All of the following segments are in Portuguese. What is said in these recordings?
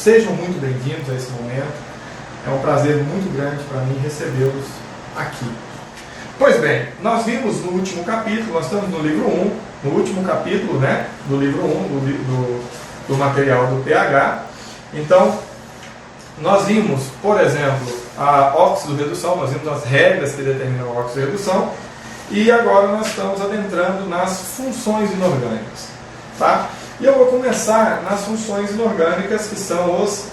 Sejam muito bem-vindos a esse momento. É um prazer muito grande para mim recebê-los aqui. Pois bem, nós vimos no último capítulo, nós estamos no livro 1, no último capítulo, né, do livro 1 do material do pH. Então, nós vimos, por exemplo, a óxido-redução, nós vimos as regras que determinam a óxido-redução, e agora nós estamos adentrando nas funções inorgânicas. Tá? E eu vou começar nas funções inorgânicas, que são os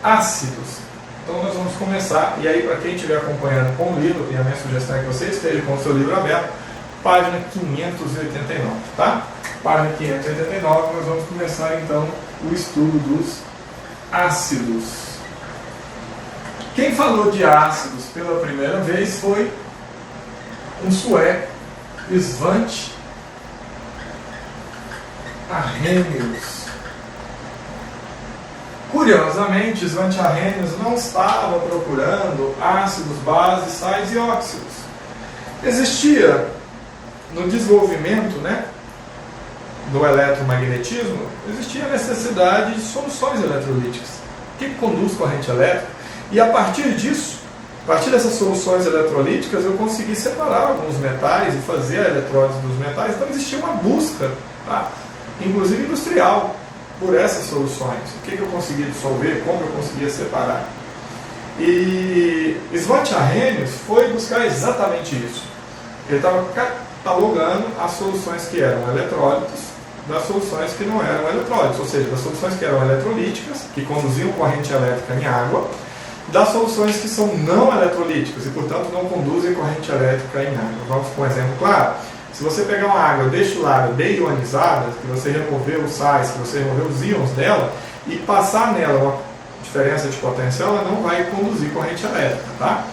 ácidos. Então nós vamos começar, e aí para quem estiver acompanhando com o livro, e a minha sugestão é que você esteja com o seu livro aberto, página 589, tá? Página 589, nós vamos começar então o estudo dos ácidos. Quem falou de ácidos pela primeira vez foi um sueco, Svante Arrhenius. Curiosamente, Svante Arrhenius não estava procurando ácidos, bases, sais e óxidos. Existia no desenvolvimento, né, do eletromagnetismo, existia a necessidade de soluções eletrolíticas. O que conduz corrente elétrica? E a partir disso, a partir dessas soluções eletrolíticas, eu consegui separar alguns metais e fazer a eletrólise dos metais. Então existia uma busca, tá, inclusive industrial, por essas soluções. O que eu conseguia dissolver, como eu conseguia separar. E Svante Arrhenius foi buscar exatamente isso. Ele estava catalogando as soluções que eram eletrólitos das soluções que não eram eletrólitos, ou seja, das soluções que eram eletrolíticas, que conduziam corrente elétrica em água, das soluções que são não eletrolíticas e, portanto, não conduzem corrente elétrica em água. Vamos com um exemplo claro. Se você pegar uma água destilada deionizada, que você removeu os sais, que você removeu os íons dela, e passar nela uma diferença de potência, ela não vai conduzir corrente elétrica, tá?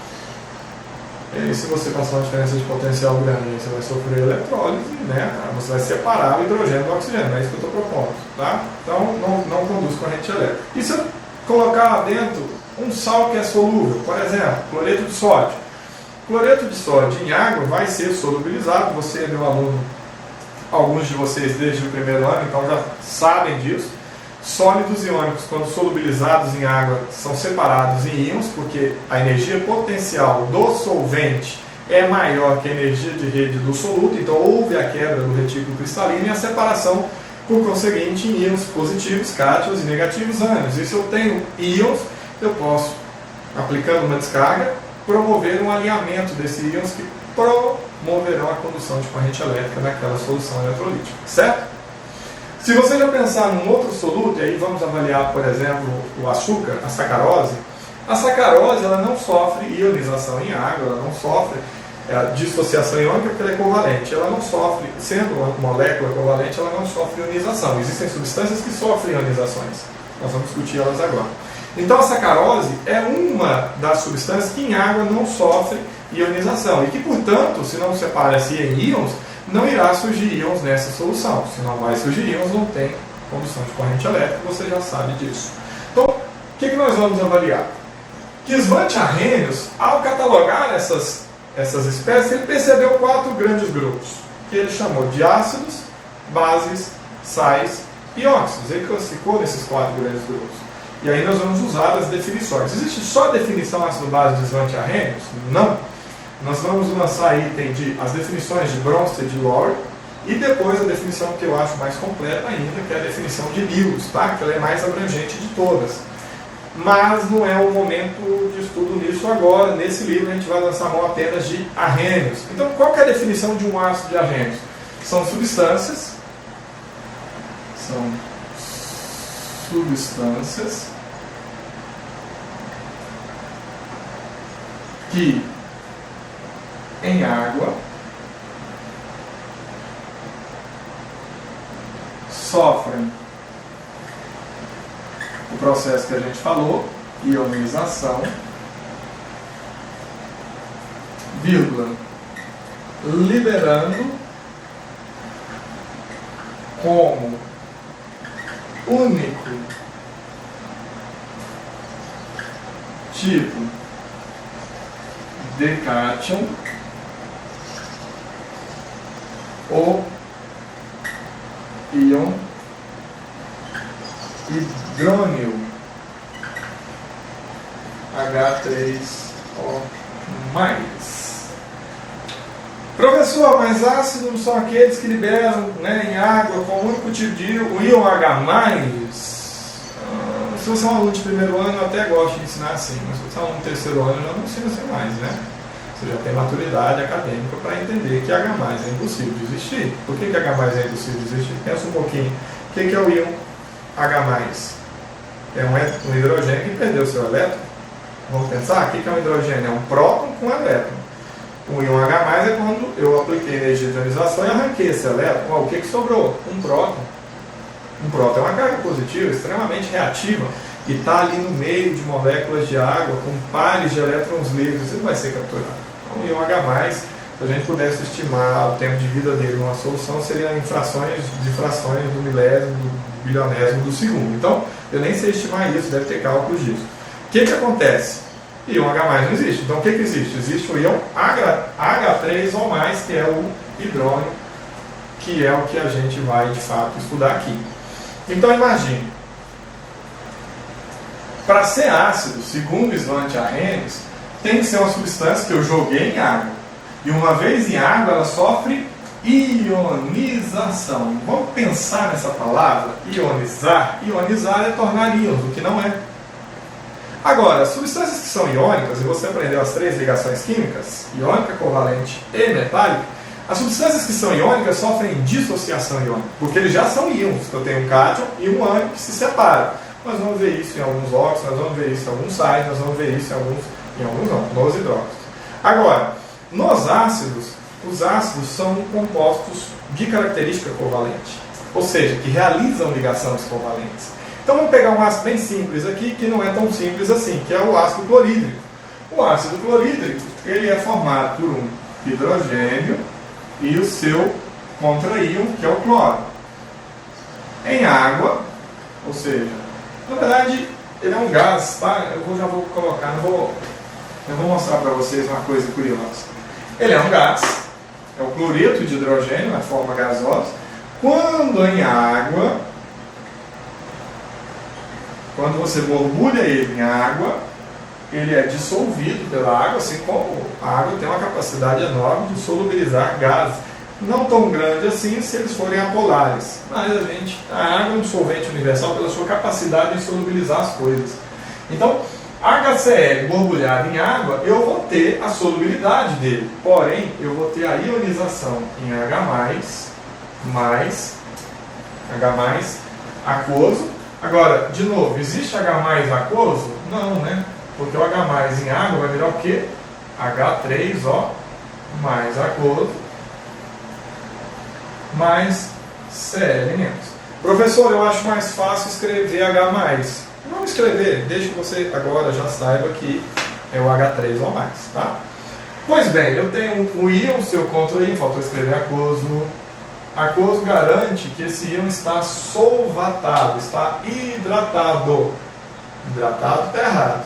E se você passar uma diferença de potencial grande, você vai sofrer eletrólise, né? Você vai separar o hidrogênio do oxigênio, é isso que eu estou propondo, tá? Então, não conduz corrente elétrica. E se eu colocar lá dentro um sal que é solúvel, por exemplo, cloreto de sódio. Cloreto de sódio em água vai ser solubilizado. Você é meu aluno, alguns de vocês desde o primeiro ano, então já sabem disso. Sólidos iônicos, quando solubilizados em água, são separados em íons, porque a energia potencial do solvente é maior que a energia de rede do soluto, então houve a quebra do retículo cristalino e a separação, por conseguinte, em íons positivos, cátions e negativos ânions. E se eu tenho íons, eu posso, aplicando uma descarga, promover um alinhamento desses íons que promoverão a condução de corrente elétrica naquela solução eletrolítica, certo? Se você já pensar num outro soluto, e aí vamos avaliar, por exemplo, o açúcar, a sacarose ela não sofre ionização em água, ela não sofre dissociação iônica porque ela é covalente, ela não sofre, sendo uma molécula covalente, ela não sofre ionização. Existem substâncias que sofrem ionizações, nós vamos discutir elas agora. Então a sacarose é uma das substâncias que em água não sofre ionização e que, portanto, se não separa-se em íons, não irá surgir íons nessa solução. Se não vai surgir íons, não tem condução de corrente elétrica, você já sabe disso. Então, o que nós vamos avaliar? Que Svante Arrhenius, ao catalogar essas espécies, ele percebeu 4 grandes grupos, que ele chamou de ácidos, bases, sais e óxidos. Ele classificou nesses 4 grandes grupos. E aí nós vamos usar as definições. Existe só a definição ácido-base de Svante Arrhenius? Não. Nós vamos lançar item as definições de Bronsted e de Lowry, e depois a definição que eu acho mais completa ainda, que é a definição de Lewis, tá? Que ela é mais abrangente de todas. Mas não é o momento de estudo nisso agora. Nesse livro a gente vai lançar mão apenas de Arrhenius. Então, qual que é a definição de um ácido de Arrhenius? São substâncias que em água sofrem o processo que a gente falou, ionização, vírgula, liberando como único tipo de cátion o íon hidrônio H3O+. Professor, mas ácidos são aqueles que liberam, né, em água com o único tipo de íon, o íon H+. Se você é um aluno de primeiro ano, eu até gosto de ensinar assim, mas se você é um aluno de terceiro ano, eu já não ensino assim mais, né? Você já tem maturidade acadêmica para entender que H+ é impossível de existir. Por que H+ é impossível de existir? Pensa um pouquinho. O que é o íon H+? É um hidrogênio que perdeu seu elétron. Vamos pensar? O que é um hidrogênio? É um próton com elétron. O íon H+ é quando eu apliquei energia de ionização e arranquei esse elétron. O que sobrou? Um próton. Um próton é uma carga positiva extremamente reativa e está ali no meio de moléculas de água com pares de elétrons livres. Ele vai ser capturado. Então, o íon H+, se a gente pudesse estimar o tempo de vida dele numa solução, seria em frações do milésimo, do bilionésimo do segundo. Então, eu nem sei estimar isso, deve ter cálculos disso. O que acontece? Íon H+ não existe. Então, o que existe? Existe o íon H3O+, que é o hidrônio, que é o que a gente vai, de fato, estudar aqui. Então, imagine. Para ser ácido, segundo Svante Arrhenius, tem que ser uma substância que eu joguei em água. E uma vez em água, ela sofre ionização. Vamos pensar nessa palavra, ionizar. Ionizar é tornar íons, o que não é. Agora, substâncias que são iônicas, e você aprendeu as 3 ligações químicas, iônica, covalente e metálica, as substâncias que são iônicas sofrem dissociação iônica, porque eles já são íons. Eu tenho um cátion e um ânion que se separam. Nós vamos ver isso em alguns óxidos, nós vamos ver isso em alguns sais, nós vamos ver isso em alguns não, nos hidróxidos. Agora, nos ácidos, os ácidos são compostos de característica covalente, ou seja, que realizam ligações covalentes. Então vamos pegar um ácido bem simples aqui, que não é tão simples assim, que é o ácido clorídrico. O ácido clorídrico, ele é formado por um hidrogênio e o seu contra-íon, que é o cloro. Em água, ou seja, na verdade, ele é um gás, tá? Já vou colocar, eu vou mostrar para vocês uma coisa curiosa. Ele é um gás, é o cloreto de hidrogênio, na forma gasosa. Quando em água, quando você borbulha ele em água, ele é dissolvido pela água, assim como a água tem uma capacidade enorme de solubilizar gases. Não tão grande assim se eles forem apolares, mas a água é um solvente universal pela sua capacidade de solubilizar as coisas. Então, HCl borbulhado em água, eu vou ter a solubilidade dele, porém, eu vou ter a ionização em H+, aquoso. Agora, de novo, existe H+ aquoso? Não, né? Porque o H+ em água vai virar o quê? H3O mais aquoso mais Cl-. Professor, eu acho mais fácil escrever H+. Vamos escrever, desde que você agora já saiba que é o H3O+, tá? Pois bem, eu tenho o íon, seu contra-íon, faltou escrever aquoso. Aquoso garante que esse íon está solvatado, está hidratado. Hidratado está errado.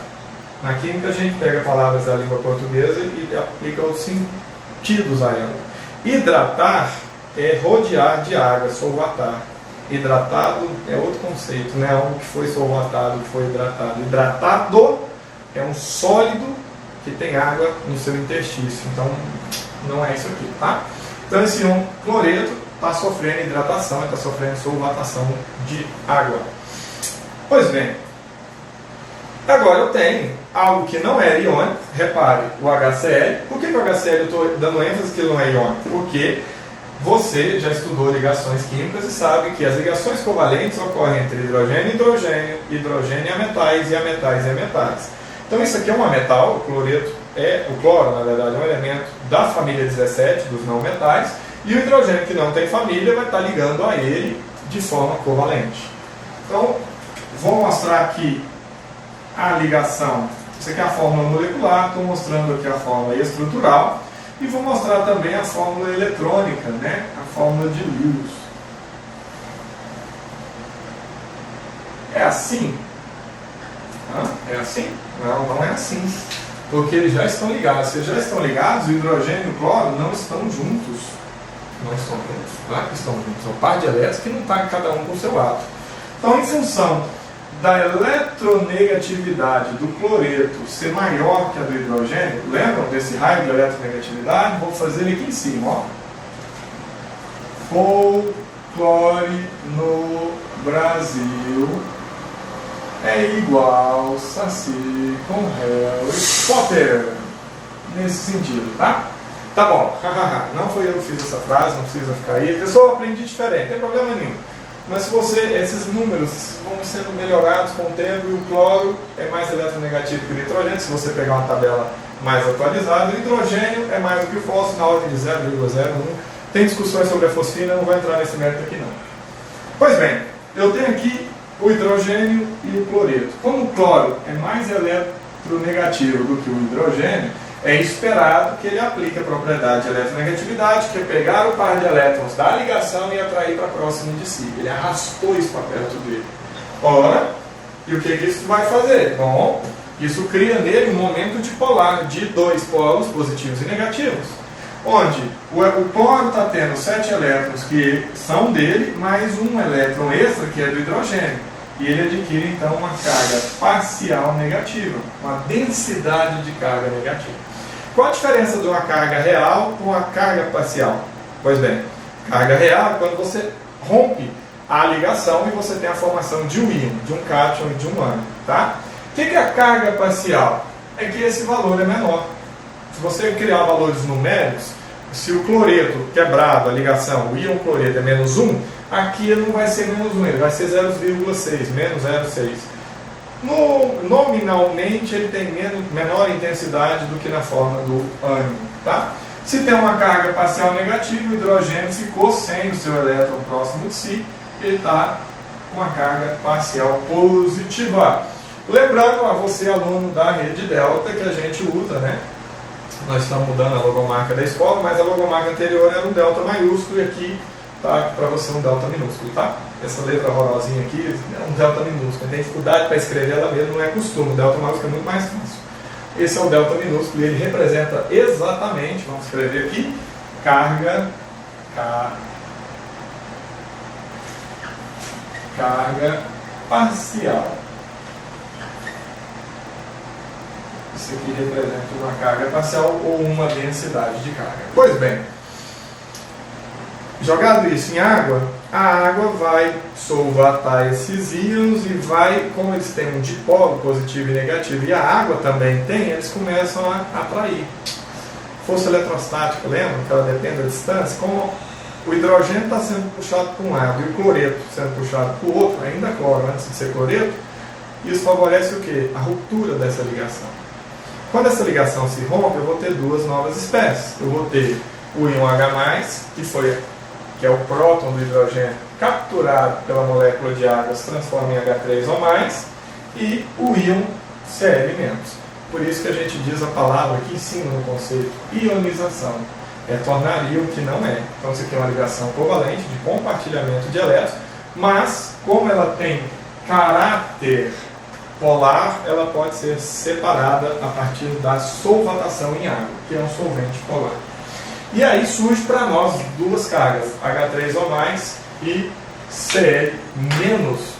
Na química a gente pega palavras da língua portuguesa e aplica os sentidos a ela. Hidratar é rodear de água, solvatar. Hidratado é outro conceito, não é algo que foi solvatado, que foi hidratado. Hidratado é um sólido que tem água no seu interstício. Então, não é isso aqui, tá? Então, esse íon cloreto está sofrendo hidratação, está sofrendo solvatação de água. Pois bem, agora eu tenho algo que não é iônico, repare, o HCl. Por que o HCl eu estou dando ênfase que ele não é iônico? Porque você já estudou ligações químicas e sabe que as ligações covalentes ocorrem entre hidrogênio e hidrogênio, hidrogênio e ametais e ametais e ametais. Então isso aqui é um ametal, o cloreto o cloro, na verdade, é um elemento da família 17, dos não metais, e o hidrogênio que não tem família vai estar ligando a ele de forma covalente. Então, vou mostrar aqui a ligação. Isso aqui é a fórmula molecular, estou mostrando aqui a fórmula estrutural. E vou mostrar também a fórmula eletrônica, né? A fórmula de Lewis. É assim? É assim? Não, não é assim. Porque eles já estão ligados. Se eles já estão ligados, o hidrogênio e o cloro não estão juntos. Não estão juntos. Claro que estão juntos. É um par de elétrons que não está cada um com o seu átomo. Então, em função da eletronegatividade do cloreto ser maior que a do hidrogênio, lembram desse raio de eletronegatividade? Vou fazer ele aqui em cima, ó. Folclore no Brasil é igual Saci com Harry Potter. Nesse sentido, tá? Tá bom, não foi eu que fiz essa frase, não precisa ficar aí. Eu só aprendi diferente, não tem problema nenhum. Mas se você, esses números vão sendo melhorados com o tempo, e o cloro é mais eletronegativo que o nitrogênio, se você pegar uma tabela mais atualizada. O hidrogênio é mais do que o fósforo, na ordem de 0,01. Tem discussões sobre a fosfina, não vou entrar nesse mérito aqui não. Pois bem, eu tenho aqui o hidrogênio e o cloreto. Como o cloro é mais eletronegativo do que o hidrogênio, é esperado que ele aplique a propriedade de eletronegatividade, que é pegar o par de elétrons da ligação e atrair para próximo de si. Ele arrastou isso para perto dele. Ora, e o que isso vai fazer? Bom, isso cria nele um momento dipolar de dois polos positivos e negativos, onde o cloro está tendo 7 elétrons que são dele, mais um elétron extra que é do hidrogênio. E ele adquire então uma carga parcial negativa, uma densidade de carga negativa. Qual a diferença de uma carga real com uma carga parcial? Pois bem, carga real é quando você rompe a ligação e você tem a formação de um íon, de um cátion e de um ânion. Tá? O que é a carga parcial? É que esse valor é menor. Se você criar valores numéricos, se o cloreto quebrado, a ligação, o íon cloreto é menos 1, aqui ele não vai ser menos 1, ele vai ser 0,6, menos 0,6. Nominalmente ele tem menor intensidade do que na forma do ânion. Tá? Se tem uma carga parcial negativa, o hidrogênio ficou sem o seu elétron próximo de si, ele está com uma carga parcial positiva. Lembrando a você, aluno da rede delta, que a gente usa, né? Nós estamos mudando a logomarca da escola, mas a logomarca anterior era um delta maiúsculo e aqui tá para você um delta minúsculo, tá? Essa letra horrorosinha aqui é um delta minúsculo. Tem dificuldade para escrever ela mesmo, não é costume. O delta maiúsculo é muito mais fácil. Esse é o delta minúsculo e ele representa exatamente, vamos escrever aqui, carga parcial. Isso aqui representa uma carga parcial ou uma densidade de carga. Pois bem, jogado isso em água, a água vai solvatar esses íons e vai, como eles têm um dipolo positivo e negativo, e a água também tem, eles começam a atrair. Força eletrostática, lembra que ela depende da distância? Como o hidrogênio está sendo puxado por um lado e o cloreto sendo puxado por outro, ainda cloro antes de ser cloreto, isso favorece o quê? A ruptura dessa ligação. Quando essa ligação se rompe, eu vou ter duas novas espécies. Eu vou ter o íon H+, que é o próton do hidrogênio capturado pela molécula de água, se transforma em H3 ou mais, e o íon Cl-. Por isso que a gente diz a palavra aqui em cima no conceito ionização. É tornar íon que não é. Então isso aqui é uma ligação covalente de compartilhamento de elétrons, mas como ela tem caráter polar, ela pode ser separada a partir da solvatação em água, que é um solvente polar. E aí surge para nós duas cargas, H3 ou mais e Cl-.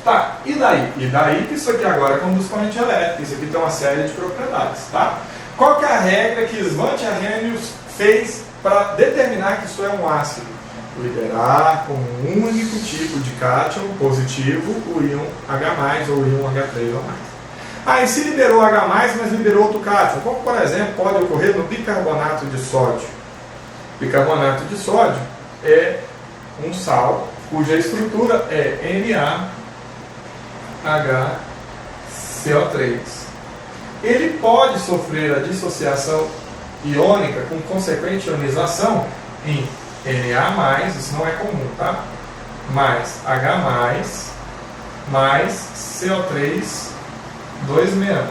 Tá, e daí? E daí que isso aqui agora conduz corrente elétrica, isso aqui tem uma série de propriedades. Tá? Qual que é a regra que Svante Arrhenius fez para determinar que isso é um ácido? Liberar com um único tipo de cátion positivo o íon H+, ou o íon H3 ou mais. E se liberou H+, mas liberou outro cátion, como por exemplo pode ocorrer no bicarbonato de sódio. Bicarbonato de sódio é um sal cuja estrutura é NaHCO3. Ele pode sofrer a dissociação iônica com consequente ionização em Na+, isso não é comum, tá? Mais H+, mais CO3, 2-.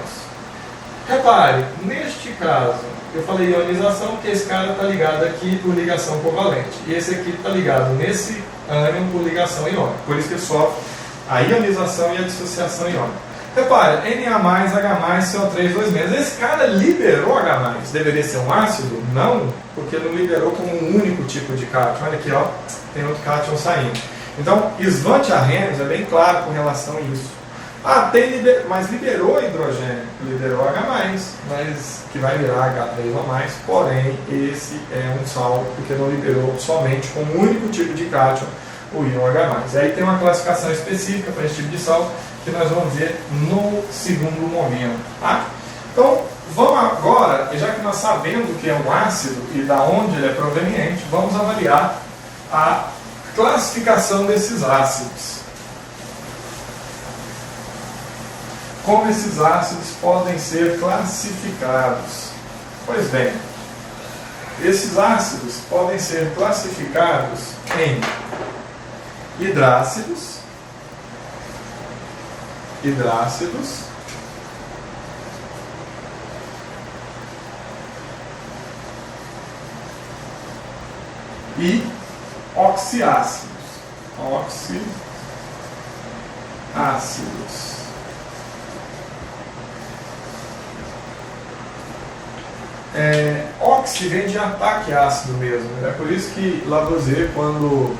Repare, neste caso, eu falei ionização porque esse cara está ligado aqui por ligação covalente. E esse aqui está ligado nesse ânion por ligação iônica. Por isso que ele sofre a ionização e a dissociação iônica. Repare, Na+, H+, CO3, 2-. Esse cara liberou H+. Deveria ser um ácido? Não, porque não liberou como um único tipo de cátion. Olha aqui, ó, tem outro cátion saindo. Então, Svante Arrhenius é bem claro com relação a isso. Mas liberou hidrogênio, liberou H+, mas que vai virar H3O+, porém esse é um sal porque não liberou somente com um único tipo de cátion, o íon H+. E aí tem uma classificação específica para esse tipo de sal que nós vamos ver no segundo momento. Tá? Então, vamos agora, já que nós sabemos o que é um ácido e da onde ele é proveniente, vamos avaliar a classificação desses ácidos. Como esses ácidos podem ser classificados? Pois bem, esses ácidos podem ser classificados em hidrácidos, e oxiácidos. Oxi vem de ataque ácido mesmo. É por isso que Lavoisier, quando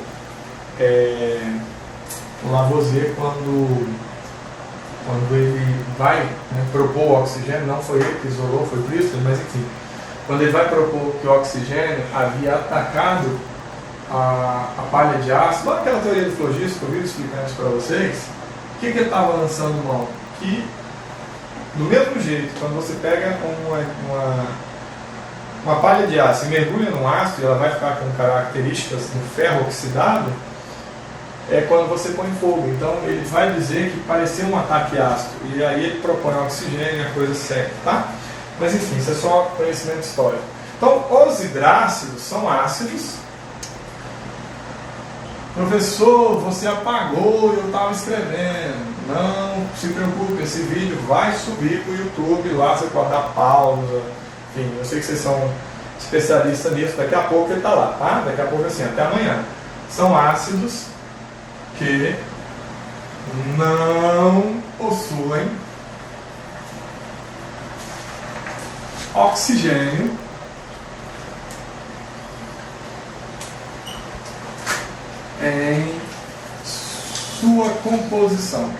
ele vai propor o oxigênio, não foi ele que isolou, foi Priestley, mas enfim, quando ele vai propor que o oxigênio havia atacado a palha de ácido, lá naquela teoria do flogisto que eu vi explicando isso para vocês, o que ele estava lançando mão? Que do mesmo jeito, quando você pega uma palha de aço e mergulha no ácido e ela vai ficar com características do ferro oxidado, é quando você põe fogo. Então ele vai dizer que pareceu um ataque ácido, e aí ele propõe oxigênio e a coisa seca, tá? Mas enfim, isso é só conhecimento histórico. Então, os hidrácidos são ácidos. Professor, você apagou e eu estava escrevendo. Não se preocupe, esse vídeo vai subir para o YouTube, lá você pode dar pausa. Enfim, eu sei que vocês são especialistas nisso, daqui a pouco ele está lá, tá? Daqui a pouco assim, até amanhã. São ácidos que não possuem oxigênio em sua composição.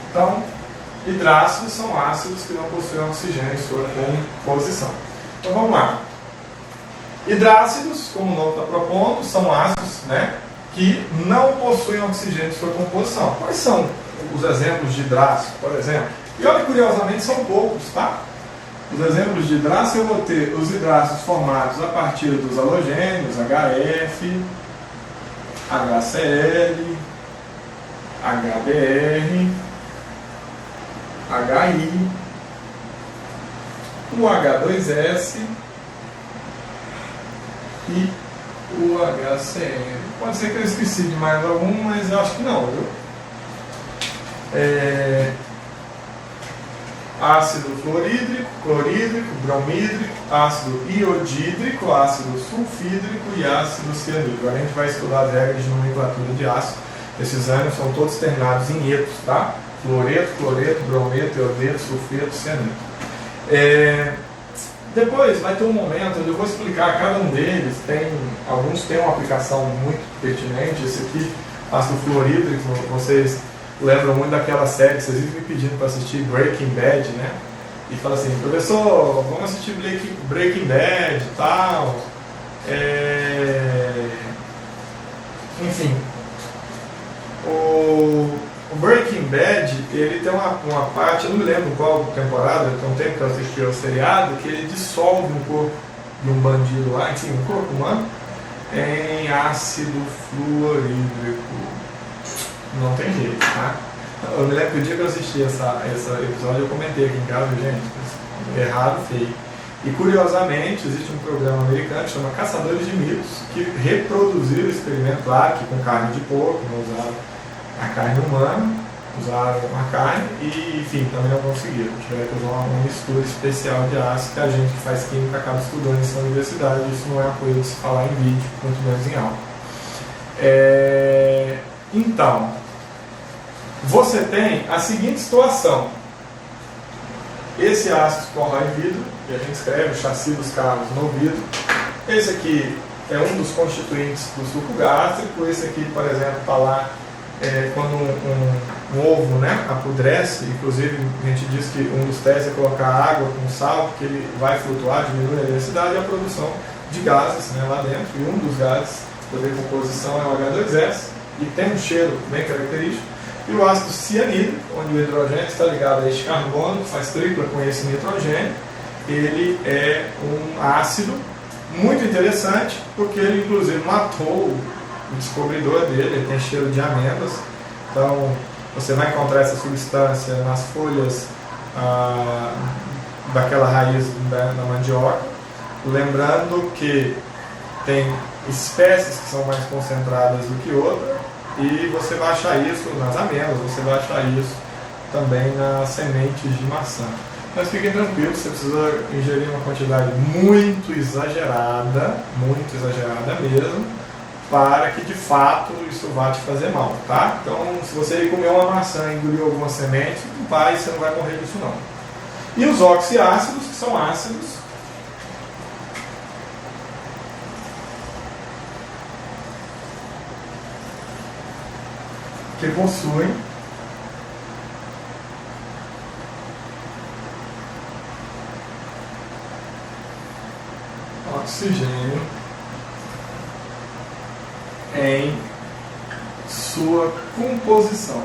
Então, hidrácidos são ácidos que não possuem oxigênio em sua composição. Então vamos lá. Hidrácidos, como o nome está propondo, são ácidos, que não possuem oxigênio em sua composição. Quais são os exemplos de hidrácido, por exemplo? E olha, curiosamente, são poucos, tá? Os exemplos de hidrácido, eu vou ter os hidrácidos formados a partir dos halogênios, HF, HCl, HBr, HI, o H2S e o HCl. Pode ser que eu esqueci de mais algum, mas eu acho que não, viu? Ácido fluorídrico, clorídrico, bromídrico, ácido iodídrico, ácido sulfídrico e ácido cianídrico. Agora a gente vai estudar as regras de nomenclatura de ácido. Esses ânions são todos terminados em etos, tá? Fluoreto, cloreto, brometo, iodeto, sulfeto, cianeto. Depois vai ter um momento onde eu vou explicar cada um deles. Alguns têm uma aplicação muito pertinente. Esse aqui, ácido fluorídrico, vocês lembram muito daquela série que vocês vivem me pedindo para assistir, Breaking Bad, né? E fala assim, professor, vamos assistir Breaking Bad e tal. Enfim, o Breaking Bad, ele tem uma parte, eu não me lembro qual temporada, tem um tempo que eu assisti ao seriado, que ele dissolve um corpo de um bandido lá, enfim, um corpo humano, em ácido fluorídrico. Não tem jeito, tá? Eu me lembro que o dia que eu assisti esse episódio, eu comentei aqui em casa, gente, errado, feio. E curiosamente, existe um programa americano que chama Caçadores de Mitos, que reproduziram o experimento, claro, que com carne de porco, não usaram a carne humana, usaram a carne e, enfim, também não conseguiram. Tiveram que usar uma mistura especial de ácido que a gente que faz química acaba estudando isso na universidade. Isso não é uma coisa de se falar em vídeo, quanto menos em aula. Então, você tem a seguinte situação. Esse ácido corrói vidro, e a gente escreve o chassi dos carros no vidro. Esse aqui é um dos constituintes do suco gástrico. Esse aqui, por exemplo, está lá quando um ovo, né, apodrece. Inclusive a gente diz que um dos testes é colocar água com sal, porque ele vai flutuar, diminui a densidade e a produção de gases, né, lá dentro. E um dos gases da decomposição é o H2S, e tem um cheiro bem característico. E o ácido cianídrico, onde o hidrogênio está ligado a este carbono, faz tripla com esse nitrogênio. Ele é um ácido muito interessante, porque ele inclusive matou o descobridor dele. Ele tem cheiro de amêndoas. Então você vai encontrar essa substância nas folhas daquela raiz da mandioca. Lembrando que tem espécies que são mais concentradas do que outras, e você vai achar isso nas amêndoas, você vai achar isso também nas sementes de maçã. Mas fiquem tranquilos, você precisa ingerir uma quantidade muito exagerada mesmo, para que de fato isso vá te fazer mal, tá? Então, se você comer uma maçã e engolir alguma semente, você não vai morrer disso não. E os oxiácidos, que são ácidos que possuem oxigênio em sua composição.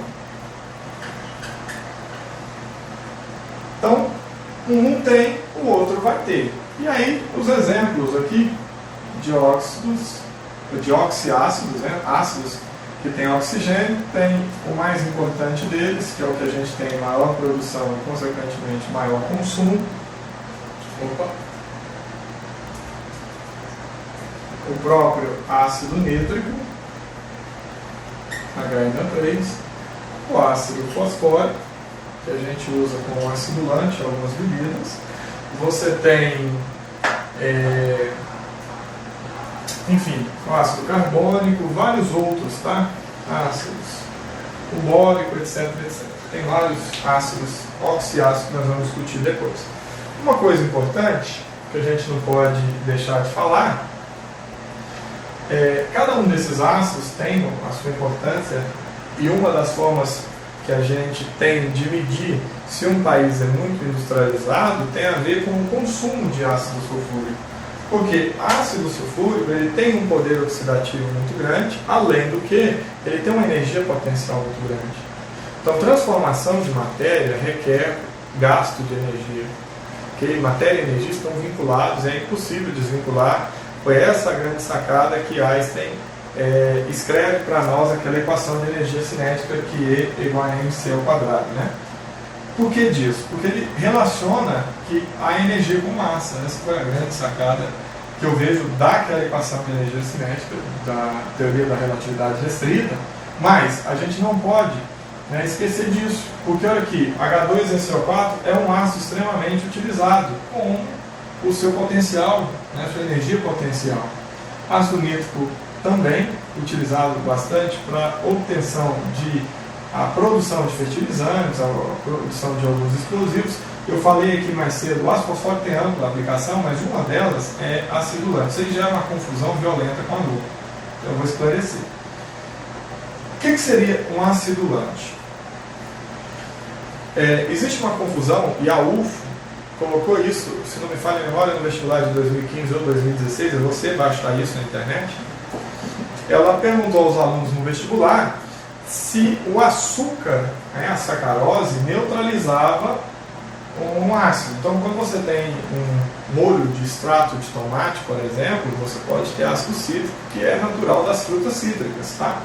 Então, um tem, o outro vai ter. E aí, os exemplos aqui de oxiácidos, né? Ácidos que tem oxigênio, tem o mais importante deles, que é o que a gente tem maior produção e, consequentemente, maior consumo. O próprio ácido nítrico, HNO3, o ácido fosfórico, que a gente usa como acidulante em algumas bebidas. Você tem, enfim, o ácido carbônico, vários outros, tá? Ácidos, o bórico, etc, etc. Tem vários ácidos oxiácidos que nós vamos discutir depois. Uma coisa importante, que a gente não pode deixar de falar, cada um desses ácidos tem a sua importância, e uma das formas que a gente tem de medir se um país é muito industrializado tem a ver com o consumo de ácido sulfúrico. Porque ácido sulfúrico ele tem um poder oxidativo muito grande, além do que ele tem uma energia potencial muito grande. Então, transformação de matéria requer gasto de energia. Porque matéria e energia estão vinculados, é impossível desvincular. Foi essa a grande sacada que Einstein escreve para nós aquela equação de energia cinética que E igual a mc ao quadrado, né? Por que disso? Porque ele relaciona a energia com massa. Essa foi a grande sacada que eu vejo daquela equação de energia cinética, da teoria da relatividade restrita. Mas a gente não pode esquecer disso, porque olha aqui, H2SO4 é um ácido extremamente utilizado com o seu potencial, a sua energia potencial. Ácido nítrico também utilizado bastante para obtenção de a produção de fertilizantes, a produção de alguns explosivos. Eu falei aqui mais cedo, o ácido fosfórico tem ampla aplicação, mas uma delas é acidulante. Isso aí gera uma confusão violenta com a lua. Então eu vou esclarecer. O que seria um acidulante? Existe uma confusão, e a UFO colocou isso, se não me falha a memória, no vestibular de 2015 ou 2016, você vai achar isso na internet. Ela perguntou aos alunos no vestibular se o açúcar, a sacarose, neutralizava um ácido. Então, quando você tem um molho de extrato de tomate, por exemplo, você pode ter ácido cítrico, que é natural das frutas cítricas, tá?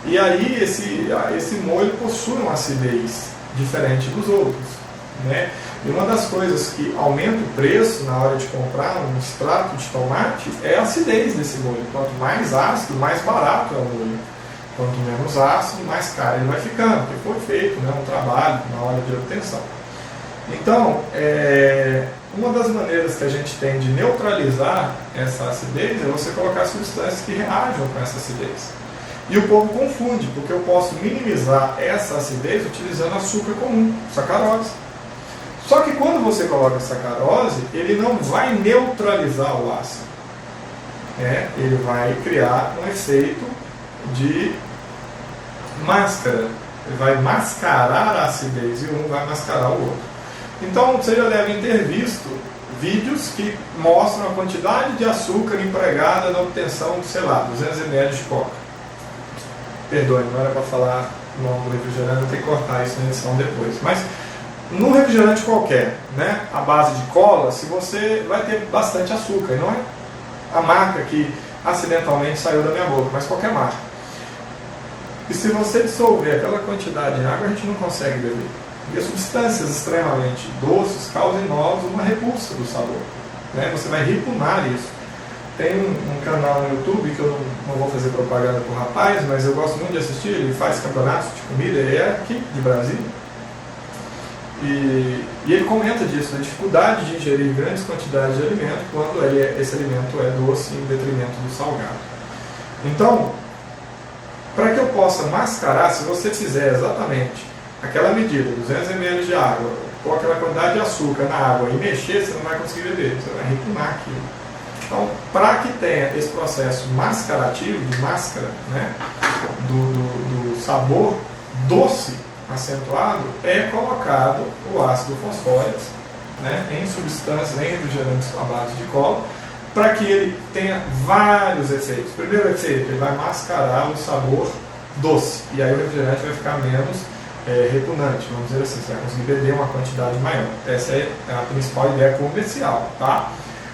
E aí esse molho possui uma acidez diferente dos outros, né? E uma das coisas que aumenta o preço na hora de comprar um extrato de tomate é a acidez desse molho. Quanto mais ácido, mais barato é o molho. Quanto menos ácido, mais caro ele vai ficando, porque foi feito um trabalho na hora de obtenção. Então, uma das maneiras que a gente tem de neutralizar essa acidez é você colocar substâncias que reajam com essa acidez. E o povo confunde, porque eu posso minimizar essa acidez utilizando açúcar comum, sacarose. Só que quando você coloca sacarose, ele não vai neutralizar o ácido. ele vai criar um efeito de máscara. Ele vai mascarar a acidez e um vai mascarar o outro. Então vocês já devem ter visto vídeos que mostram a quantidade de açúcar empregada na obtenção de, sei lá, 200 ml de coca. Perdoe, não era para falar o nome do refrigerante, vou ter que cortar isso na edição depois. Mas num refrigerante qualquer, né, à base de cola, se você vai ter bastante açúcar, e não é a marca que acidentalmente saiu da minha boca, mas qualquer marca. E se você dissolver aquela quantidade em água, a gente não consegue beber. E as substâncias extremamente doces causam em nós uma repulsa do sabor. Né? Você vai repugnar isso. Tem um canal no YouTube que eu não vou fazer propaganda para o rapaz, mas eu gosto muito de assistir. Ele faz campeonatos de comida, ele é aqui de Brasília. E ele comenta disso, a dificuldade de ingerir grandes quantidades de alimento quando esse alimento é doce em detrimento do salgado. Então, para que eu possa mascarar, se você fizer exatamente aquela medida, 200 ml de água, com aquela quantidade de açúcar na água e mexer, você não vai conseguir beber, você vai repugnar aquilo. Então, para que tenha esse processo mascarativo, de máscara, né, do sabor doce acentuado, é colocado o ácido fosfórico, né, em substâncias, em refrigerantes à base de cola, para que ele tenha vários efeitos. O primeiro efeito, ele vai mascarar o sabor doce, e aí o refrigerante vai ficar menos repugnante, vamos dizer assim, você vai conseguir beber uma quantidade maior. Essa é a principal ideia comercial. Tá?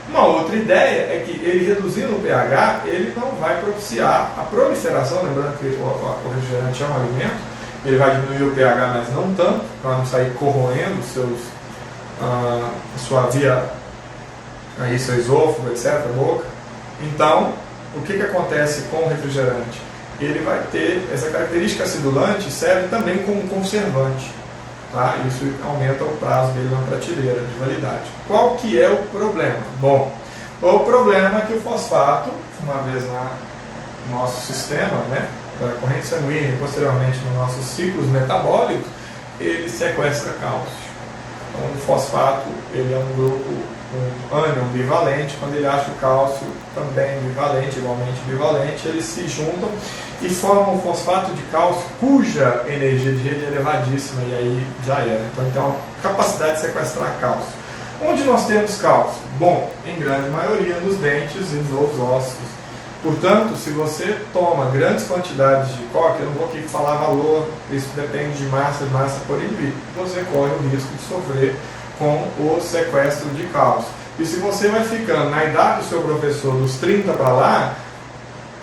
Uma outra ideia é que ele reduzindo o pH, ele não vai propiciar a proliferação, lembrando que o refrigerante é um alimento, ele vai diminuir o pH, mas não tanto, para não sair corroendo sua via, aí seu esôfago, etc., boca. Então, o que acontece com o refrigerante? Ele vai ter essa característica acidulante, serve também como conservante. Tá? Isso aumenta o prazo dele na prateleira de validade. Qual que é o problema? Bom, o problema é que o fosfato, uma vez no nosso sistema, né, da corrente sanguínea e posteriormente nos nossos ciclos metabólicos, ele sequestra cálcio. Então, o fosfato ele é um grupo, um ânion bivalente. Quando ele acha o cálcio também bivalente, igualmente bivalente, eles se juntam e formam o fosfato de cálcio, cuja energia de rede é elevadíssima, e aí já era. Então ele tem uma capacidade de sequestrar cálcio. Onde nós temos cálcio? Bom, em grande maioria nos dentes e nos ossos. Portanto, se você toma grandes quantidades de coca, eu não vou aqui falar valor, isso depende de massa por indivíduo, você corre o risco de sofrer com o sequestro de cálcio. E se você vai ficando na idade do seu professor, dos 30 para lá,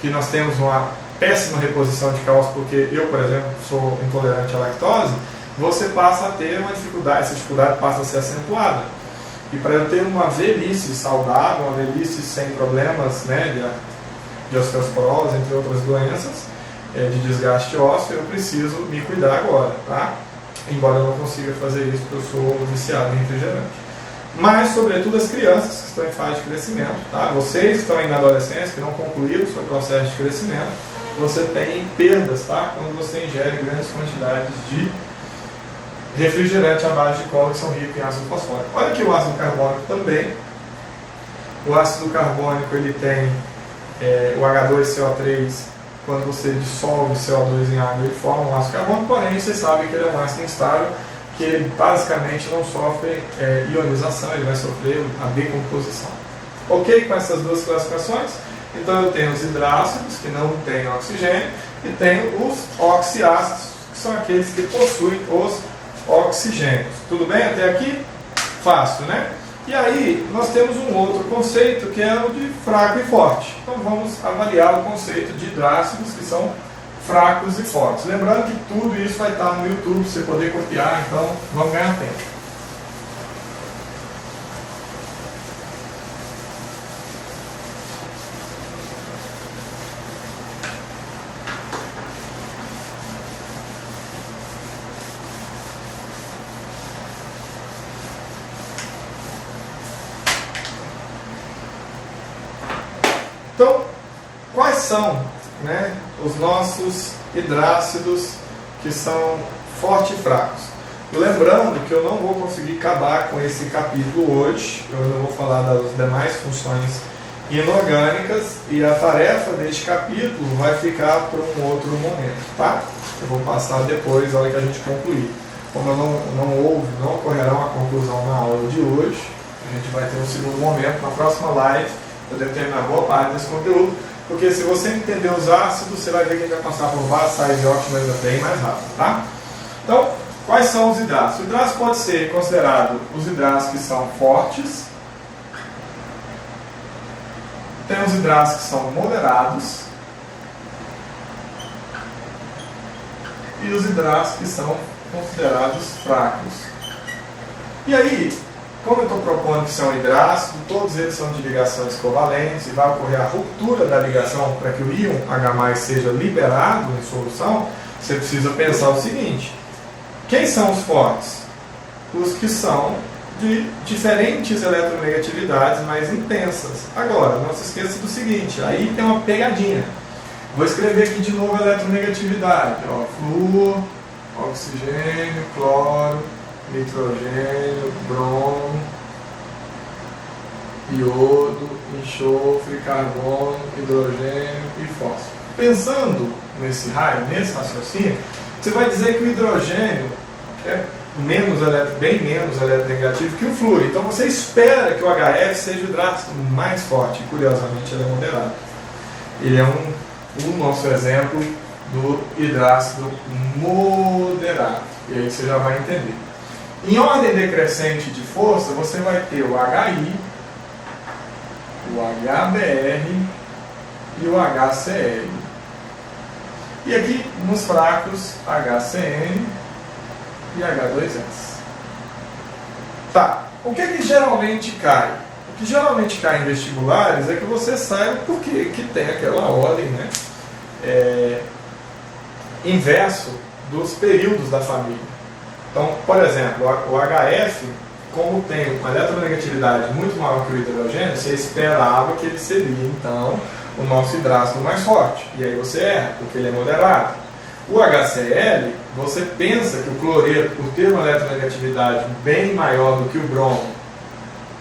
que nós temos uma péssima reposição de cálcio, porque eu, por exemplo, sou intolerante à lactose, você passa a ter uma dificuldade, essa dificuldade passa a ser acentuada. E para eu ter uma velhice saudável, uma velhice sem problemas, né, de osteoporose, entre outras doenças, de desgaste ósseo, eu preciso me cuidar agora, tá? Embora eu não consiga fazer isso porque eu sou viciado em refrigerante. Mas, sobretudo, as crianças que estão em fase de crescimento, tá? Vocês que estão aí na adolescência, que não concluíram o seu processo de crescimento, você tem perdas, tá? Quando você ingere grandes quantidades de refrigerante à base de cola, que são ricos em ácido fosfórico. Olha aqui o ácido carbônico também. O ácido carbônico, ele tem o H2CO3, quando você dissolve CO2 em água, ele forma um ácido carbônico, porém você sabe que ele é um ácido instável, que ele basicamente não sofre ionização, ele vai sofrer a decomposição. Ok com essas duas classificações? Então eu tenho os hidrácidos, que não têm oxigênio, e tenho os oxiácidos, que são aqueles que possuem os oxigênios. Tudo bem até aqui? Fácil, né? E aí, nós temos um outro conceito que é o de fraco e forte. Então vamos avaliar o conceito de hidrácidos, que são fracos e fortes. Lembrando que tudo isso vai estar no YouTube, para você poder copiar, então vamos ganhar tempo. Então, quais são, né, os nossos hidrácidos que são fortes e fracos? Lembrando que eu não vou conseguir acabar com esse capítulo hoje, eu não vou falar das demais funções inorgânicas, e a tarefa deste capítulo vai ficar para um outro momento, tá? Eu vou passar depois, na hora que a gente concluir. Como não ocorrerá uma conclusão na aula de hoje, a gente vai ter um segundo momento na próxima live, eu devo terminar boa parte desse conteúdo, porque se você entender os ácidos, você vai ver que a gente vai passar por base, sais e óxidos ainda bem mais rápido, tá? Então, quais são os hidratos? O hidrato pode ser considerado os hidratos que são fortes, tem os hidratos que são moderados e os hidratos que são considerados fracos. E aí, como eu estou propondo que são hidratos, todos eles são de ligações covalentes e vai ocorrer a ruptura da ligação para que o íon H+ seja liberado em solução, você precisa pensar o seguinte: quem são os fortes? Os que são de diferentes eletronegatividades mais intensas. Agora, não se esqueça do seguinte, aí tem uma pegadinha. Vou escrever aqui de novo a eletronegatividade. Ó, flúor, oxigênio, cloro, nitrogênio, bromo, iodo, enxofre, carbono, hidrogênio e fósforo. Pensando nesse raio, nesse raciocínio, você vai dizer que o hidrogênio é bem menos eletronegativo que o flúor. Então você espera que o HF seja o hidrato mais forte. E, curiosamente, ele é moderado. Ele é o nosso exemplo do hidrácido moderado. E aí você já vai entender. Em ordem decrescente de força, você vai ter o HI, o HBr e o HCl. E aqui nos fracos, HCN e H2S. Tá, o que geralmente cai? O que geralmente cai em vestibulares é que você saiba por que tem aquela ordem, né? Inverso dos períodos da família. Então, por exemplo, o HF, como tem uma eletronegatividade muito maior que o hidrogênio, você esperava que ele seria, então, o nosso hidrácido mais forte. E aí você erra, porque ele é moderado. O HCl, você pensa que o cloreto, por ter uma eletronegatividade bem maior do que o bromo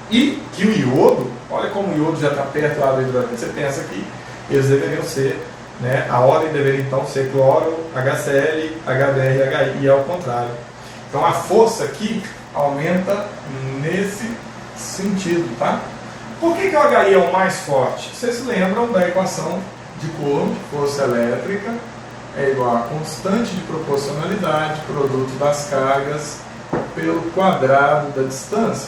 e que o iodo, olha como o iodo já está perto lá do hidrogênio, você pensa que eles deveriam ser, né, a ordem deveria então ser cloro, HCl, HBr, HI, e ao contrário. Então a força aqui aumenta nesse sentido, tá? Por que o HI é o mais forte? Vocês se lembram da equação de Coulomb, força elétrica é igual a constante de proporcionalidade, produto das cargas, pelo quadrado da distância.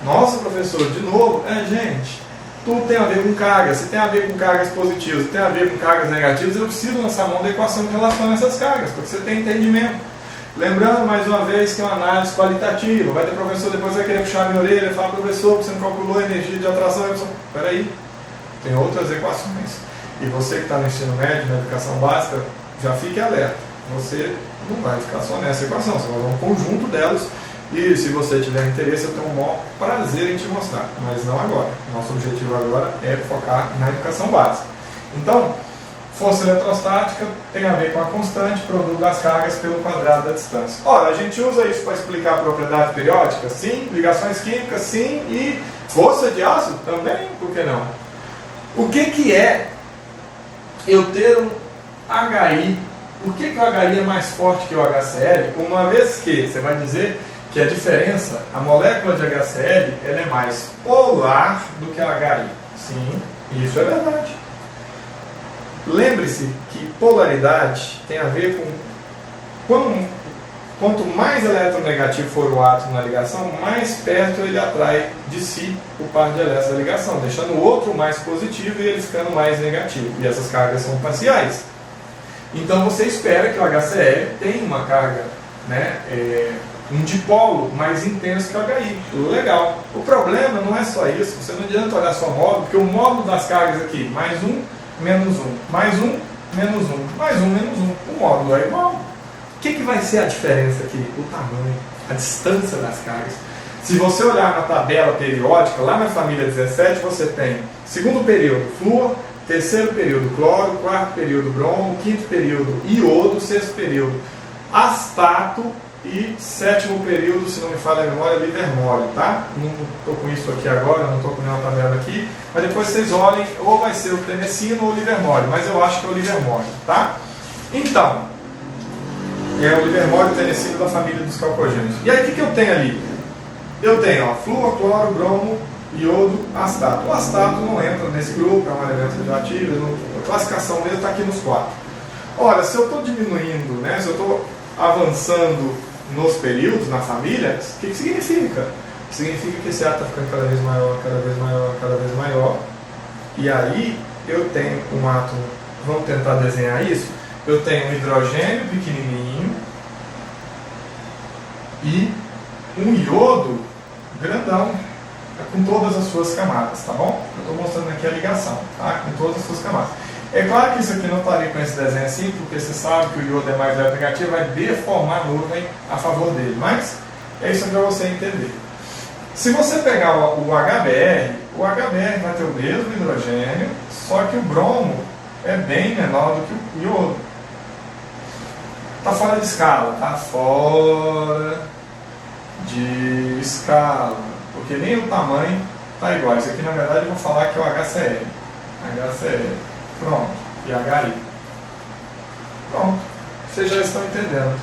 Nossa, professor, de novo, gente, tudo tem a ver com cargas. Se tem a ver com cargas positivas, se tem a ver com cargas negativas, eu preciso lançar a mão da equação que relaciona essas cargas, porque você tem entendimento. Lembrando, mais uma vez, que é uma análise qualitativa. Vai ter professor, depois vai querer puxar a minha orelha e falar: professor, você não calculou a energia de atração. Espera aí, tem outras equações. E você que está no ensino médio, na educação básica, já fique alerta. Você não vai ficar só nessa equação, você vai usar um conjunto delas. E se você tiver interesse, eu tenho o maior prazer em te mostrar. Mas não agora. Nosso objetivo agora é focar na educação básica. Então, força eletrostática tem a ver com a constante, produto das cargas pelo quadrado da distância. Ora, a gente usa isso para explicar propriedade periódica? Sim. Ligações químicas? Sim. E força de ácido? Também. Por que não? O que é eu ter um HI? Por que o HI é mais forte que o HCl? Uma vez que você vai dizer que a diferença, a molécula de HCl, ela é mais polar do que a HI. Sim, isso é verdade. Lembre-se que polaridade tem a ver com quanto mais eletronegativo for o átomo na ligação, mais perto ele atrai de si o par de elétrons da ligação, deixando o outro mais positivo e ele ficando mais negativo. E essas cargas são parciais. Então você espera que o HCl tenha uma carga, né, um dipolo mais intenso que o HI. Legal. O problema não é só isso. Você não adianta olhar só o módulo, porque o módulo das cargas aqui, mais um, menos um, mais um, menos um, mais um, menos um. O módulo é igual. O que vai ser a diferença aqui? O tamanho, a distância das cargas. Se você olhar na tabela periódica, lá na família 17, você tem segundo período flúor, terceiro período cloro, quarto período bromo, quinto período iodo, sexto período astato e sétimo período, se não me falha a memória, Livermore, tá? Não estou com isso aqui agora, não estou com nenhuma tabela aqui, mas depois vocês olhem, ou vai ser o Tenecino ou o Livermore, mas eu acho que é o Livermore, tá? Então, é o Livermore e o Tenecino da família dos calcogênios. E aí o que eu tenho ali? Eu tenho ó, flúor, cloro, bromo, iodo, astato. O astato não entra nesse grupo, é um elemento radioativo, a classificação mesmo está aqui nos 4. Ora, se eu estou diminuindo, né, se eu estou avançando nos períodos, na família, o que significa? Significa que esse átomo está ficando cada vez maior, cada vez maior, cada vez maior. E aí eu tenho um átomo, vamos tentar desenhar isso? Eu tenho um hidrogênio pequenininho e um iodo grandão, com todas as suas camadas, tá bom? Eu estou mostrando aqui a ligação, tá? Com todas as suas camadas. É claro que isso aqui não estaria com esse desenho assim, porque você sabe que o iodo é mais leve negativo, vai deformar a nuvem a favor dele, mas é isso para você entender. Se você pegar o HBr vai ter o mesmo hidrogênio, só que o bromo é bem menor do que o iodo. Está fora de escala, tá? Fora de escala, porque nem o tamanho está igual. Isso aqui na verdade eu vou falar que é o HCl. HCl. Pronto. E HI. Pronto. Vocês já estão entendendo.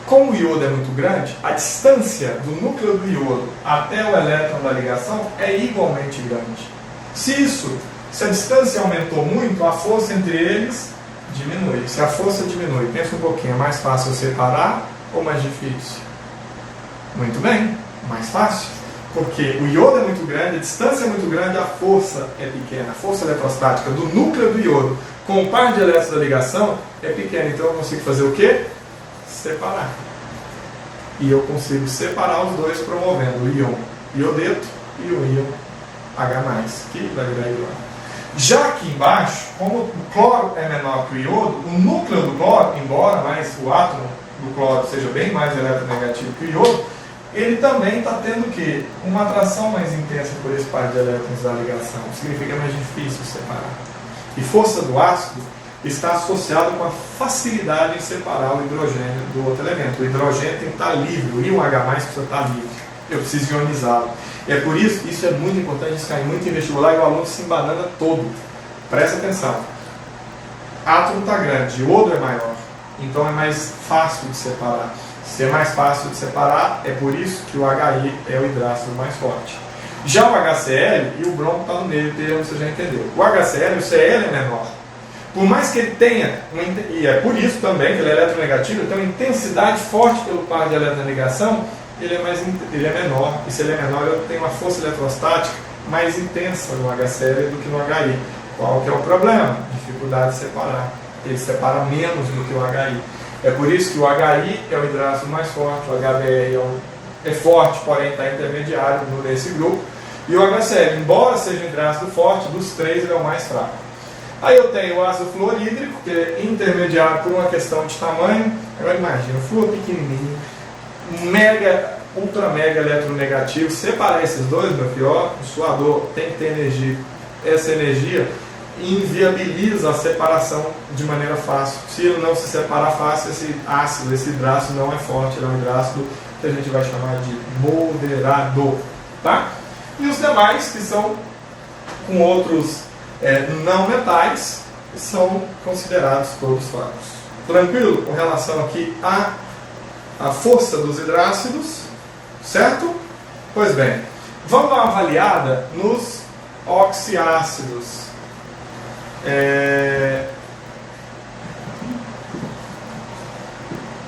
Como o iodo é muito grande, a distância do núcleo do iodo até o elétron da ligação é igualmente grande. Se a distância aumentou muito, a força entre eles diminui. Se a força diminui, pensa um pouquinho, é mais fácil separar ou mais difícil? Muito bem, mais fácil. Porque o iodo é muito grande, a distância é muito grande, a força é pequena. A força eletrostática do núcleo do iodo com o par de elétrons da ligação é pequena. Então eu consigo fazer o quê? Separar. E eu consigo separar os dois promovendo o íon iodeto e o íon H+, que vai virar iodo. Já aqui embaixo, como o cloro é menor que o iodo, o núcleo do cloro, embora mais o átomo do cloro seja bem mais eletronegativo que o iodo, ele também está tendo o quê? Uma atração mais intensa por esse par de elétrons da ligação. Significa mais difícil separar. E força do ácido está associada com a facilidade em separar o hidrogênio do outro elemento. O hidrogênio tem que estar livre, o íon H+ precisa estar livre. Eu preciso ionizá-lo. E é por isso, isso é muito importante, isso cai muito em vestibular e o aluno se embanana todo. Presta atenção. Átomo está grande, iodo é maior. Então é mais fácil de separar. Se é mais fácil de separar, é por isso que o HI é o hidrácido mais forte. Já o HCl e o bromo está no meio termo, você já entendeu. O HCl, o Cl é menor. Por mais que ele tenha, e é por isso também que ele é eletronegativo, ele tem uma intensidade forte pelo par de eletroligação, ele é menor. E se ele é menor, ele tem uma força eletrostática mais intensa no HCl do que no HI. Qual que é o problema? Dificuldade de separar. Ele separa menos do que o HI. É por isso que o HI é o hidrácido mais forte, o HBr é forte, porém está intermediário nesse grupo. E o HCl, embora seja um hidrácido forte, dos três ele é o mais fraco. Aí eu tenho o ácido fluorídrico, que é intermediário por uma questão de tamanho. Agora imagina, o flúor pequenininho, ultra mega eletronegativo. Separar esses dois, meu filho, ó, o suador tem que ter energia. Essa energia inviabiliza a separação de maneira fácil. Se ele não se separar fácil, esse ácido, esse hidrácido não é forte, ele é um hidrácido que a gente vai chamar de moderado, tá? E os demais, que são com outros não metais, são considerados todos fracos. Tranquilo? Com relação aqui à força dos hidrácidos, certo? Pois bem, vamos dar uma avaliada nos oxiácidos.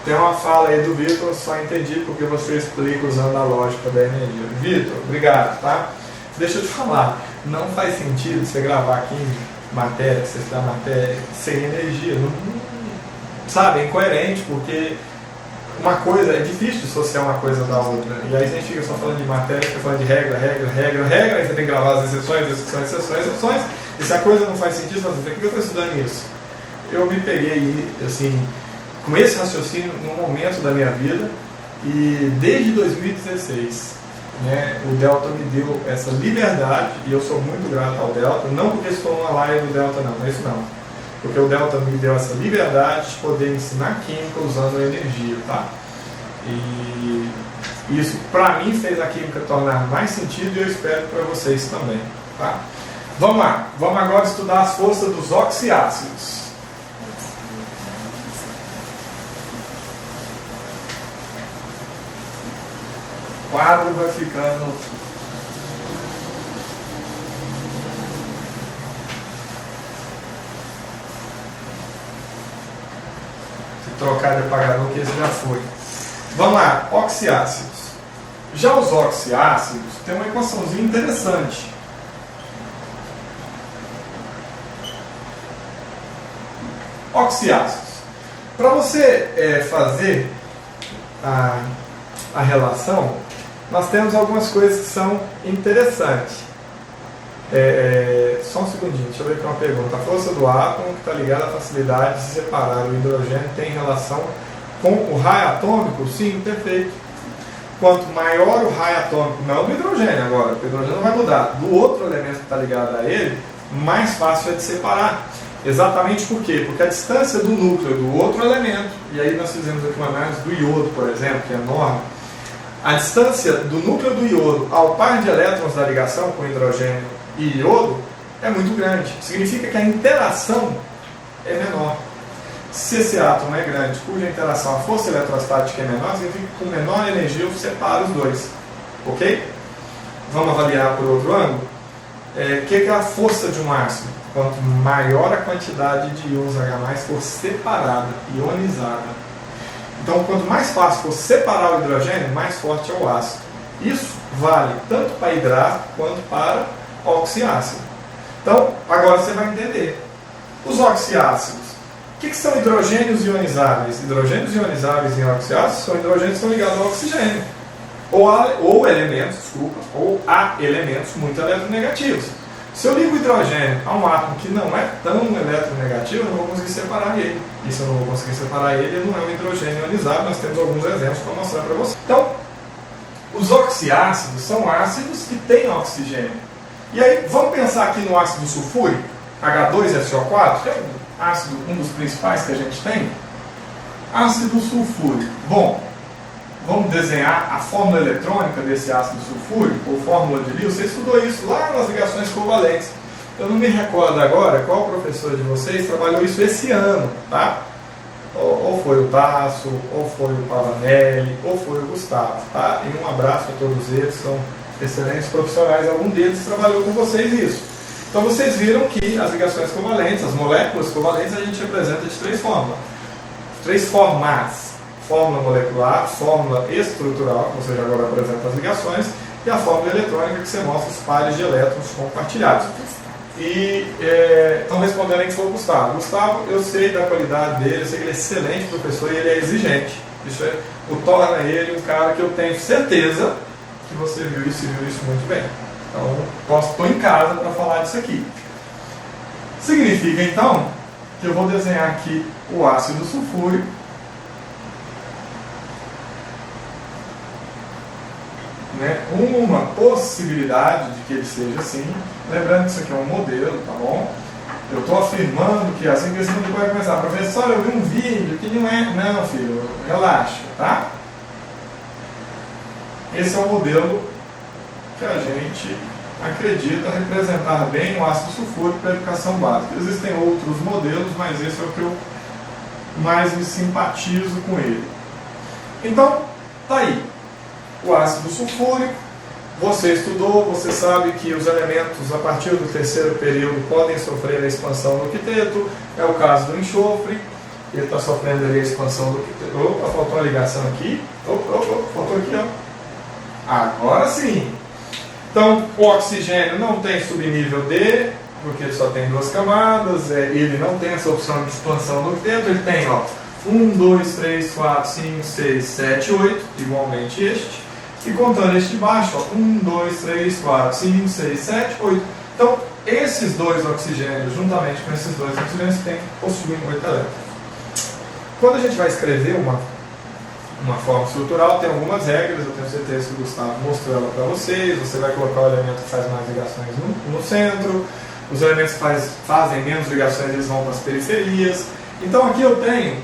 Tem uma fala aí do Vitor, só entendi porque você explica usando a lógica da energia. Vitor, obrigado, tá? Deixa eu te falar, não faz sentido você gravar aqui em matéria, você estudar matéria sem energia. Não, sabe, é incoerente, porque uma coisa, é difícil dissociar uma coisa da outra. E aí a gente fica só falando de matéria, fica falando de regra, aí você tem que gravar as exceções. E se a coisa não faz sentido, você fala, por que eu estou estudando isso? Eu me peguei, assim, com esse raciocínio num momento da minha vida, e desde 2016, né, o Delta me deu essa liberdade, e eu sou muito grato ao Delta, não porque estou numa live do Delta, não é isso não. Porque o Delta me deu essa liberdade de poder ensinar química usando a energia, tá? E isso, para mim, fez a química tornar mais sentido e eu espero para vocês também. Tá? Vamos lá, vamos agora estudar as forças dos oxiácidos. O quadro vai ficando... Se trocar de apagador, que esse já foi. Vamos lá, oxiácidos. Já os oxiácidos tem uma equaçãozinha interessante. Oxiácidos. Para você fazer a relação, nós temos algumas coisas que são interessantes. Só um segundinho, deixa eu ver aqui uma pergunta. A força do átomo que está ligada à facilidade de se separar o hidrogênio tem relação com o raio atômico? Sim, perfeito. Quanto maior o raio atômico, não do hidrogênio agora, o hidrogênio não vai mudar, do outro elemento que está ligado a ele, mais fácil é de separar. Exatamente por quê? Porque a distância do núcleo do outro elemento, e aí nós fizemos aqui uma análise do iodo, por exemplo, que é enorme, a distância do núcleo do iodo ao par de elétrons da ligação com hidrogênio e iodo é muito grande. Significa que a interação é menor. Se esse átomo é grande, cuja interação, a força eletrostática é menor, significa que com menor energia eu separo os dois. Ok? Vamos avaliar por outro ângulo? O que é a força de um ácido? Quanto maior a quantidade de íons H+, for separada, ionizada. Então, quanto mais fácil for separar o hidrogênio, mais forte é o ácido. Isso vale tanto para hidrato quanto para oxiácido. Então, agora você vai entender. Os oxiácidos. O que são hidrogênios ionizáveis? Hidrogênios ionizáveis em oxiácidos são hidrogênios que estão ligados ao oxigênio. Ou há elementos muito eletronegativos. Se eu ligo o hidrogênio a um átomo que não é tão eletronegativo, eu não vou conseguir separar ele. E se eu não vou conseguir separar ele, ele não é um hidrogênio ionizado. Nós temos alguns exemplos para mostrar para vocês. Então, os oxiácidos são ácidos que têm oxigênio. E aí, vamos pensar aqui no ácido sulfúrico, H2SO4, que é um dos principais que a gente tem. Ácido sulfúrico. Bom, vamos desenhar a fórmula eletrônica desse ácido sulfúrico, ou fórmula de Lewis. Você estudou isso lá nas ligações covalentes. Eu não me recordo agora qual professor de vocês trabalhou isso esse ano, tá? Ou foi o Tasso, ou foi o Pavanelli, ou foi o Gustavo, tá? E um abraço a todos eles, são excelentes profissionais. Algum deles trabalhou com vocês isso. Então vocês viram que as ligações covalentes, as moléculas covalentes, a gente representa de três formas. Três formas. Fórmula molecular, fórmula estrutural, ou seja, agora apresenta as ligações, e a fórmula eletrônica, que você mostra os pares de elétrons compartilhados. E estão respondendo aí que foi o Gustavo. Gustavo, eu sei da qualidade dele, eu sei que ele é excelente professor e ele é exigente. Isso o torna ele um cara que eu tenho certeza que você viu isso e viu isso muito bem. Então, estou em casa para falar disso aqui. Significa, então, que eu vou desenhar aqui o ácido sulfúrico, uma possibilidade de que ele seja assim. Lembrando que isso aqui é um modelo, tá bom? Eu estou afirmando que assim que esse mundo vai começar. Professor, eu vi um vídeo que não é... Não, filho, relaxa, tá? Esse é o modelo que a gente acredita representar bem o ácido sulfúrico para a educação básica. Existem outros modelos, mas esse é o que eu mais me simpatizo com ele. Então, tá aí. O ácido sulfúrico, você estudou, você sabe que os elementos a partir do terceiro período podem sofrer a expansão do quiteto. É o caso do enxofre, ele está sofrendo ali a expansão do quiteto. Opa, faltou uma ligação aqui. Faltou aqui, ó. Agora sim. Então, o oxigênio não tem subnível D, porque ele só tem duas camadas, ele não tem essa opção de expansão do quiteto, ele tem, ó, 1, 2, 3, 4, 5, 6, 7, 8, igualmente este. E contando este de baixo, ó, 1, 2, 3, 4, 5, 6, 7, 8. Então, esses dois oxigênios, juntamente com esses dois oxigênios, possuem 8 elétrons. Quando a gente vai escrever uma forma estrutural, tem algumas regras, eu tenho certeza que o Gustavo mostrou ela para vocês. Você vai colocar o elemento que faz mais ligações no centro, os elementos que fazem menos ligações, eles vão para as periferias. Então, aqui eu tenho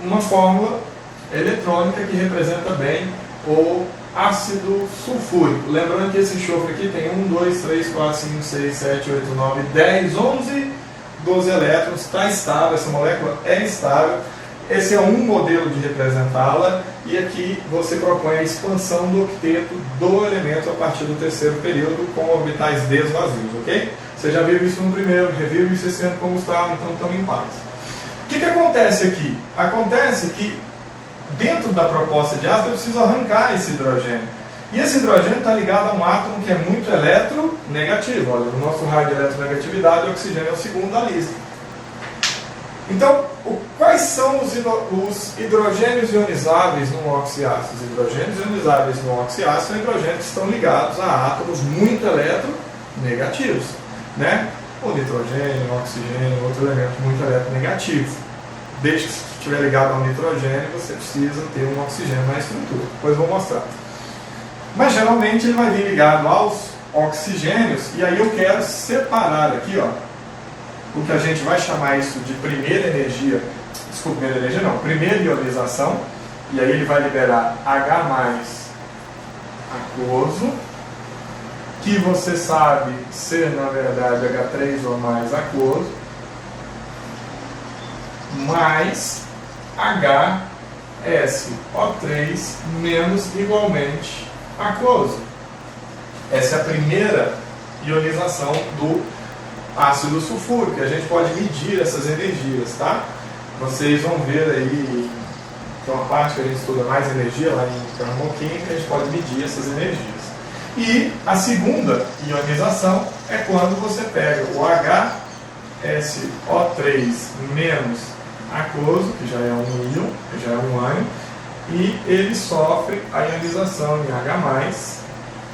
uma fórmula eletrônica que representa bem o ácido sulfúrico. Lembrando que esse enxofre aqui tem 1, 2, 3, 4, 5, 6, 7, 8, 9, 10, 11, 12 elétrons, está estável, essa molécula é estável. Esse é um modelo de representá-la, e aqui você propõe a expansão do octeto do elemento a partir do terceiro período com orbitais desvazios, ok? Você já viu isso no primeiro, reviu isso esse ano com o Gustavo, então estão em paz. O que acontece aqui? Acontece que dentro da proposta de ácido eu preciso arrancar esse hidrogênio. E esse hidrogênio está ligado a um átomo que é muito eletronegativo. Olha, no nosso raio de eletronegatividade, o oxigênio é o segundo da lista. Então, quais são os hidrogênios ionizáveis no oxiácido? Os hidrogênios ionizáveis no oxiácido são hidrogênios que estão ligados a átomos muito eletronegativos, né? O nitrogênio, o oxigênio, outro elemento muito eletronegativo. Desde que estiver ligado ao nitrogênio, você precisa ter um oxigênio na estrutura. Depois vou mostrar. Mas geralmente ele vai vir ligado aos oxigênios, e aí eu quero separar aqui, ó, o que a gente vai chamar isso de primeira energia, primeira ionização, e aí ele vai liberar H+ aquoso, que você sabe ser na verdade H3 ou mais aquoso, mais HSO3 menos igualmente aquoso. Essa é a primeira ionização do ácido sulfúrico. A gente pode medir essas energias, tá? Vocês vão ver aí, tem uma parte que a gente estuda mais energia lá em termoquímica, a gente pode medir essas energias. E a segunda ionização é quando você pega o HSO3 menos aquoso, que já é um íon, que já é um ânion, e ele sofre a ionização em H+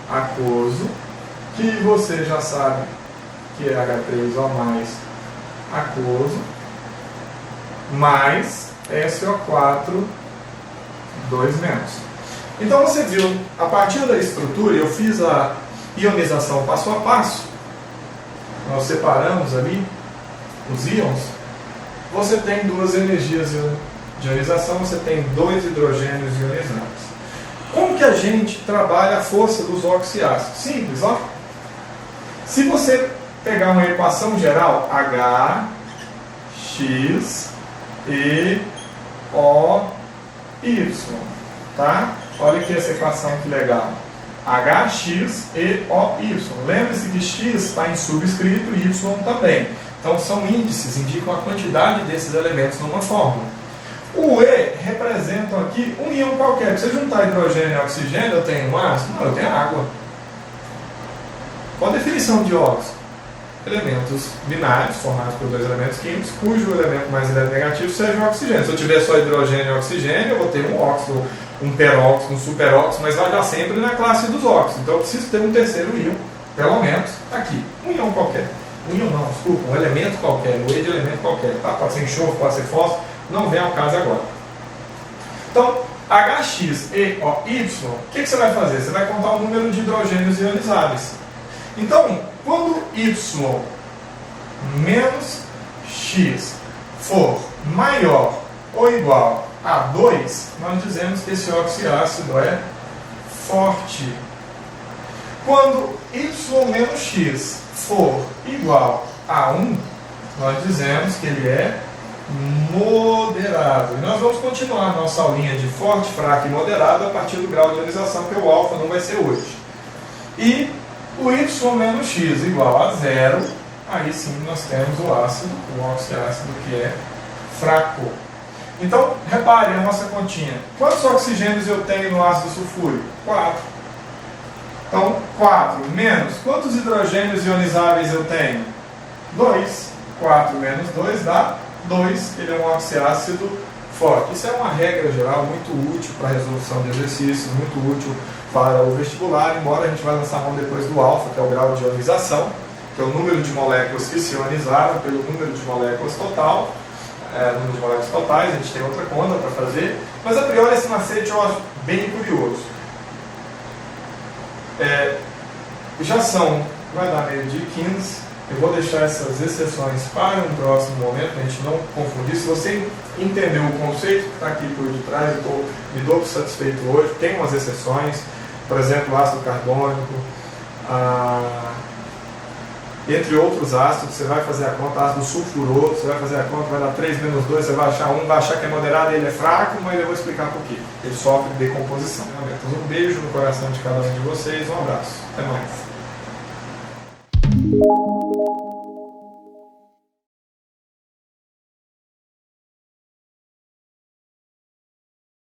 aquoso, que você já sabe que é H3O+ aquoso, mais SO4 2 menos. Então você viu, a partir da estrutura, eu fiz a ionização passo a passo, nós separamos ali os íons, você tem duas energias de ionização, você tem dois hidrogênios ionizados. Como que a gente trabalha a força dos oxiácidos? Simples, ó. Se você pegar uma equação geral, H, X, E, O, Y, tá? Olha aqui essa equação que legal. H, X, E, O, Y. Lembre-se que X está em subscrito e Y também. Então são índices, indicam a quantidade desses elementos numa fórmula. O E representa aqui um íon qualquer. Se eu juntar hidrogênio e oxigênio, eu tenho um ácido? Não, eu tenho água. Qual a definição de óxido? Elementos binários, formados por dois elementos químicos, cujo elemento mais eletronegativo seja o oxigênio. Se eu tiver só hidrogênio e oxigênio, eu vou ter um óxido, um peróxido, um superóxido, mas vai dar sempre na classe dos óxidos. Então eu preciso ter um terceiro íon, pelo menos aqui. Um íon qualquer. Um íon não, desculpa, um elemento qualquer, um E de elemento qualquer. Tá? Pode ser enxofre, pode ser fósforo, não vem ao caso agora. Então, HX, E, O, Y, o que você vai fazer? Você vai contar o número de hidrogênios ionizáveis. Então, quando Y menos X for maior ou igual a 2, nós dizemos que esse oxiácido é forte. Quando Y menos X for igual a 1, nós dizemos que ele é moderado. E nós vamos continuar a nossa aulinha de forte, fraco e moderado a partir do grau de ionização, que o alfa não vai ser hoje. E o Y menos X igual a 0, aí sim nós temos o ácido, o oxiácido, que é fraco. Então, repare a nossa continha. Quantos oxigênios eu tenho no ácido sulfúrico? 4. Então, 4 menos. Quantos hidrogênios ionizáveis eu tenho? 2. 4 menos 2 dá 2. Ele é um oxiácido forte. Isso é uma regra geral muito útil para a resolução de exercícios, muito útil para o vestibular, embora a gente vai lançar mão depois do alfa, que é o grau de ionização, que é o número de moléculas que se ionizaram pelo número de moléculas total, número de moléculas totais, a gente tem outra conta para fazer, mas a priori esse macete eu acho bem curioso. Já são, vai dar meio de 15, Eu vou deixar essas exceções para um próximo momento, para a gente não confundir. Se você entendeu o conceito que está aqui por detrás, me dou satisfeito hoje. Tem umas exceções, por exemplo, o ácido carbônico, entre outros ácidos. Você vai fazer a conta, ácido sulfuroso, você vai fazer a conta, vai dar 3 menos 2, você vai achar vai achar que é moderado, ele é fraco, mas eu vou explicar por quê. Ele sofre de decomposição. Um beijo no coração de cada um de vocês, um abraço, até mais.